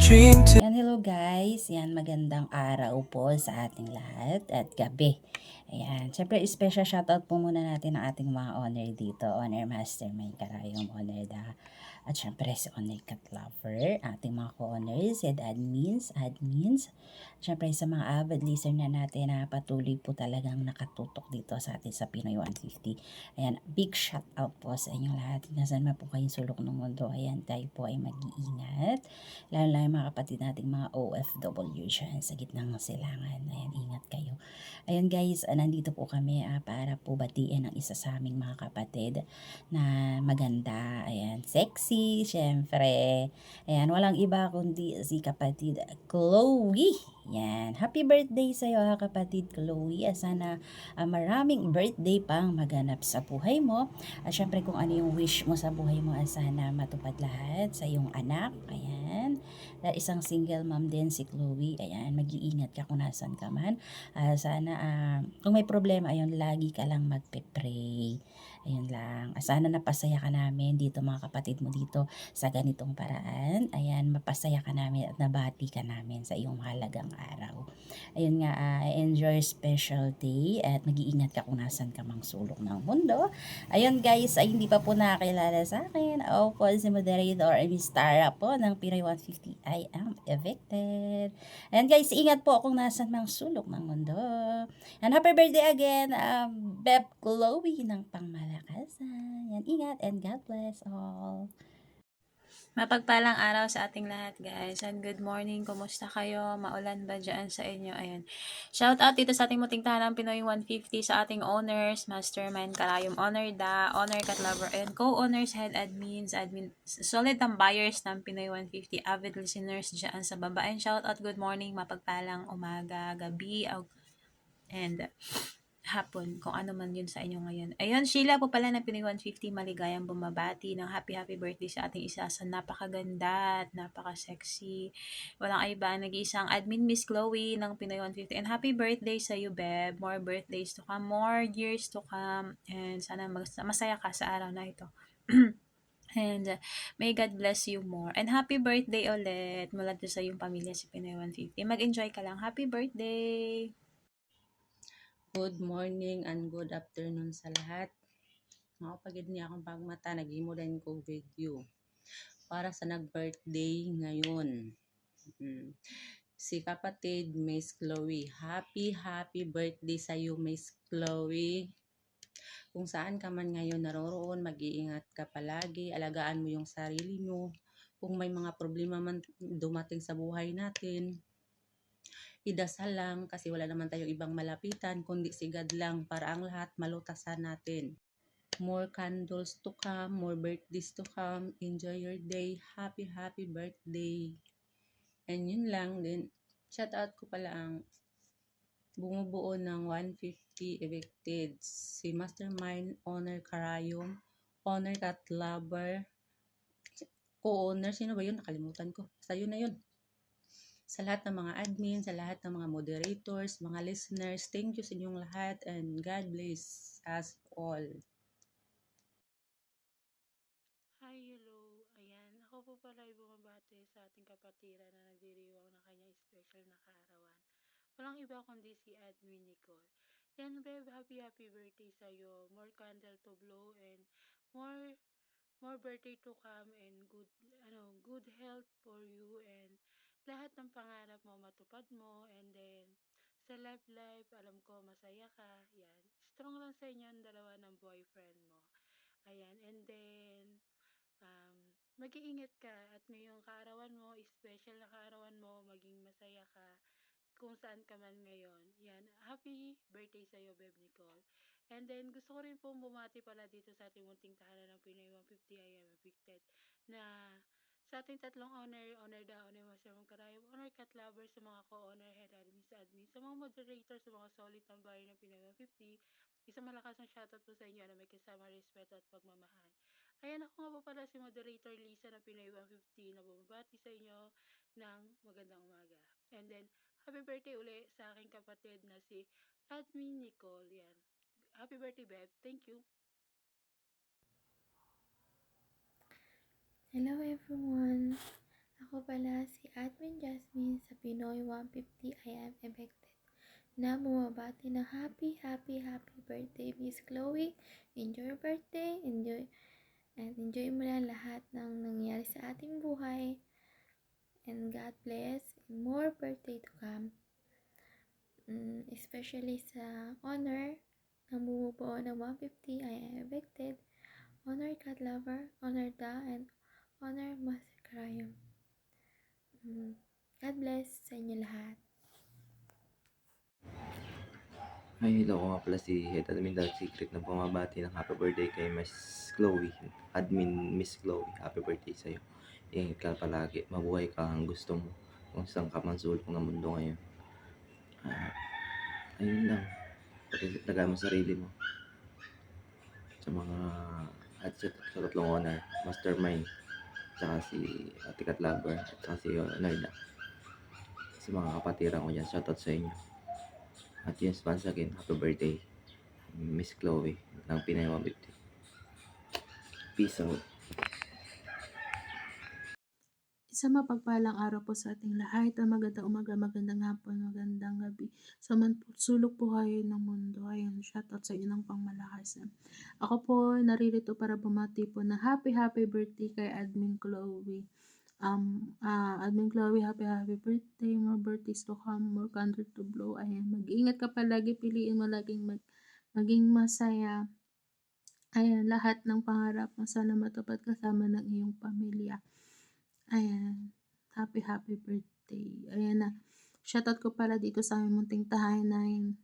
Yan, hello guys. Yan, magandang araw po sa ating lahat at gabi. Ayan, syempre special shoutout po muna natin ang ating mga owner dito. Owner Mastermind Karayom, Owner Da. At syempre si Owner Cat Lover, ating mga co-owners and admins. Syempre sa mga avid listener natin na patuloy po talagang nakatutok dito sa atin sa Pinoy 150. Ayan, big shout out po sa inyong lahat. Nasaan man po kayong sulok ng mundo. Ayan, tayo po ay mag-iingat. Lalo lang yung mga kapatid nating mga OFW dyan sa gitnang silangan. Ayan, ingat kayo. Ayan guys, nandito po kami para po batiin ang isa sa aming mga kapatid na maganda. Ayan, sexy, syempre. Ayan, walang iba kundi si kapatid Chloe. Yan. Happy birthday sa iyo ha, kapatid Chloe. Sana maraming birthday pang maganap sa buhay mo. At syempre kung ano yung wish mo sa buhay mo, sana matupad lahat sa iyong anak. Ayan. Isang single mom din si Chloe. Ayan, mag-iingat ka kung nasan ka man. Sana kung may problema, ayun, lagi ka lang magpe-pray. Ayun lang. Sana napasaya ka namin dito mga kapatid mo dito sa ganitong paraan. Ayan, mapasaya ka namin at nabati ka namin sa iyong mahalagang araw. Ayun nga, enjoy special day at mag-iingat ka kung nasan ka mang sulok ng mundo. Ayun guys, ay hindi pa po nakakilala sa akin. Ako po si moderator Miss Tara po ng Pinoy 150. I am evicted. Ayan guys, ingat po kung nasan mang sulok ng mundo. And happy birthday again, Beb Chloe ng Pangmalakasan. Yan, ingat and God bless all. Mapagpalang araw sa ating lahat guys and good morning, kumusta kayo? Maulan ba dyan sa inyo? Ayan. Shout out dito sa ating muting tahanang Pinoy 150 sa ating owners, Mastermind Karayom, Owner Da, Owner Cat Lover, and co-owners, head admins, solid ang buyers ng Pinoy 150, avid listeners dyan sa baba. And shout out, good morning, mapagpalang umaga, gabi, and hapon, kung ano man yun sa inyo ngayon. Ayun, Sheila po pala ng Pinoy 150, maligayang bumabati ng happy birthday sa ating isa sa napakaganda at napaka-sexy. Walang iba, nag-iisang admin Miss Chloe ng Pinoy 150. And happy birthday sa you, Beb. More birthdays to come, more years to come. And sana masaya ka sa araw na ito. And may God bless you more. And happy birthday ulit mula sa iyong pamilya si Pinoy 150. Mag-enjoy ka lang. Happy birthday! Good morning and good afternoon sa lahat. Mga pagid niya akong pagmata, nag-imo din ko video para sa nag-birthday ngayon. Si kapatid Miss Chloe. Happy birthday sa iyo, Miss Chloe. Kung saan ka man ngayon naroroon, mag-iingat ka palagi, alagaan mo yung sarili mo. Kung may mga problema man dumating sa buhay natin, idasal lang kasi wala naman tayong ibang malapitan kundi si God lang para ang lahat malutasan natin. More candles to come, more birthdays to come. Enjoy your day. Happy birthday. And yun lang din. Shout out ko pala ang bumubuo ng 150 evicted. Si Mastermind, Owner Karayom, Owner Cat Lover, co-owner, sino ba yun? Nakalimutan ko. Basta yun na yun. Sa lahat ng mga admin, sa lahat ng mga moderators, mga listeners, thank you sa inyong lahat and God bless us all. Hi, hello. Ayan, ako po pala ay bumabati sa ating kapatiran na nagdiriwang ng kanyang special na kaarawan. Walang iba kundi si Admin Nicole. Yan, Beb, happy birthday sa'yo. More candle to blow and more more birthday to come and good health for you and lahat ng pangarap mo matupad mo and then sa love life, alam ko masaya ka. Yan. Strong lang sa inyo ang dalawa ng boyfriend mo. Ayan, and then mag-iingat ka at ngayong kaarawan mo, special na kaarawan mo, maging masaya ka kung saan ka man ngayon. Yan, happy birthday sa'yo, Beb Nicole. And then, gusto ko rin pong bumati pala dito sa ating munting tahanan ng Pinoy 150 I am evicted na sa ating tatlong owner da, owner Master Mong Karayom, owner Cat Lover, sa mga co-owner, head admin, sa mga moderator, sa mga solid ng bayan ng Pinoy 150, isang malakas ng shoutout po sa inyo na may kasama respeto at pagmamahal. Ayan, ako nga po pala si moderator Lisa ng Pinoy 150 na bumabati sa inyo ng magandang umaga. And then, happy birthday uli sa aking kapatid na si Admin Nicole. Yan. Happy birthday, Beb. Thank you. Hello everyone! Ako Ako pala si Admin Jasmine sa Pinoy 150 I Am Evicted na bumabati na happy birthday Miss Chloe. Enjoy your birthday, enjoy mo lang lahat ng nangyari sa ating buhay. And God bless, and more birthday to come. Especially sa honor ng bumubuo ng 150 I Am Evicted, honor Cat Lover, honor Da, and honor Master Karayom. God bless sa inyo lahat. Hi, hello, ako nga pala si Head Admin Dark Secret na bumabati ng happy birthday kay Miss Chloe. Admin Miss Chloe, happy birthday sa'yo. Ingat ka palagi, mabuhay ka ang gusto mo kung saan ka man sulok ng mundo ngayon. Ayun lang, pagkakataga mo sarili mo sa mga headset sa tatlong honor, Mastermind, tsaka si Ate Cat Lover, at saka si Nerda. Sa mga kapatiran ko dyan, shoutout sa inyo. At yes, once again, happy birthday, Miss Chloe ng Pinay 150. Peace out. Isang mapagpalang araw po sa ating lahat. Magandang umaga, magandang hapon, magandang gabi. Sa man po, sulok po kayo ng mundo. Ayun, shoutout sa inyo ng pangmalakas. Ako po, naririto para bumati po na happy birthday kay Admin Chloe. Admin Chloe, happy birthday. More birthdays to come, more candle to blow. Ayan, mag-ingat ka palagi. Piliin mo laging maging masaya. Ayan, lahat ng pangarap mo sana matupad kasama ng iyong pamilya. Ayan, happy birthday. Ayan na, shoutout ko pala dito sa aming munting tahanan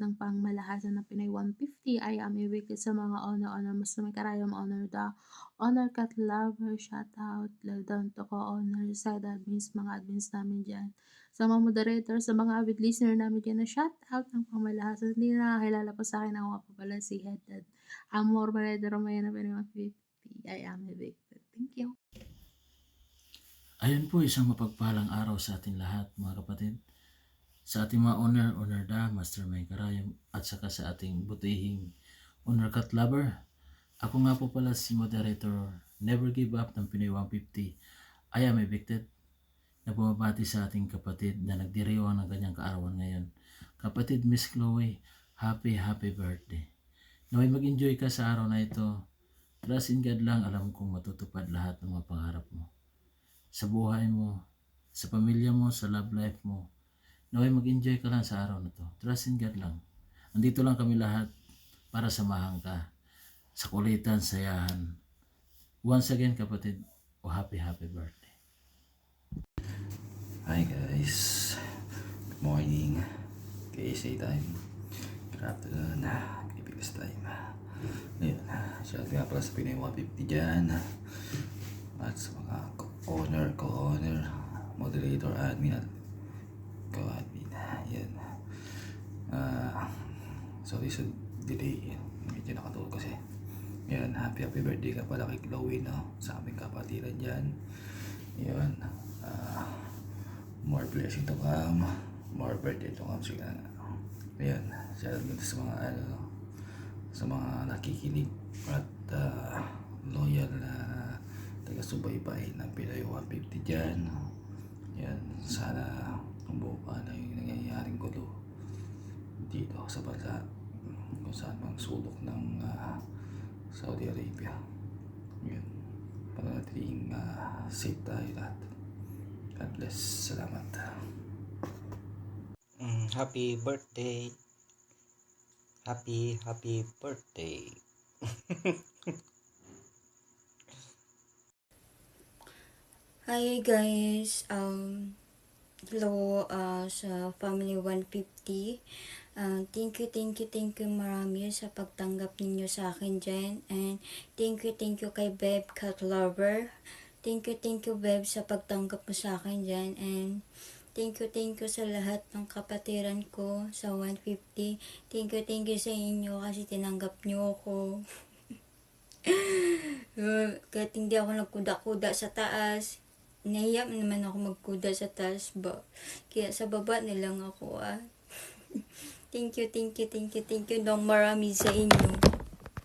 ng pangmalahasan ng Pinay 150. I am Evicted sa mga honor, mas may karayom honor Da, honor Cat Lover, shoutout, down to co-honor, side admins, mga admins namin dyan, sa mga moderator, sa mga avid listener namin dyan na shoutout ng pangmalahasan. Hindi na nakakilala po sa akin, ako nga po pala si Headed Amor Maredero Maya na Pinay 150. I am Evicted. Thank you. Ayun po, isang mapagpalang araw sa ating lahat, mga kapatid. Sa ating mga honor Da, Mastermind Karayom, at saka sa ating butihing honor Cat Lover. Ako nga po pala si moderator Never Give Up ng Pinoy 150. I am Evicted, na bumabati sa ating kapatid na nagdiriwang ng kanyang kaarawan ngayon. Kapatid Miss Chloe, happy birthday. Naway mag-enjoy ka sa araw na ito. Trust in God lang, alam kong matutupad lahat ng mga pangarap mo. Sa buhay mo, sa pamilya mo, sa love life mo. Naway mag-enjoy ka lang sa araw na to. Trust in God lang. Andito lang kami lahat para samahan ka sa kulitan, sayahan. Once again, kapatid, happy birthday. Hi guys, good morning, KSA time, good afternoon, Philippines time. Ayun, shout nga pala sa Pinay 150 dyan, at sa mga co-honor, moderator, admin, at co-admin. Yan. Sorry sa delay. Medyo nakatulog kasi. Yan. Happy birthday ka pala kay Chloe, no? Sa aming kapatiran dyan. Yan. More blessing to come. More birthday to come. Sige na. Yan. Shout out sa mga sa mga nakikinig at loyal na taga-subaybay ng Pinoy 150 dyan. Yan, sana kumuha na yung nangyayaring gulo dito sa bansa kung saan mang sulok ng Saudi Arabia. Yan, para natin safe tayo lahat. God bless. Salamat. Happy birthday. Happy birthday. Hi guys, hello sa Family 150. Thank you marami sa pagtanggap ninyo sa akin dyan. And thank you kay Beb Cat Lover. Thank you Beb sa pagtanggap mo sa akin dyan. And thank you sa lahat ng kapatiran ko sa 150. Thank you sa inyo kasi tinanggap nyo ako. Kahit hindi ako nagkuda-kuda sa taas, nahiya naman ako magkuda sa taas ba. Kaya sa baba na lang ako Thank you ng marami sa inyo.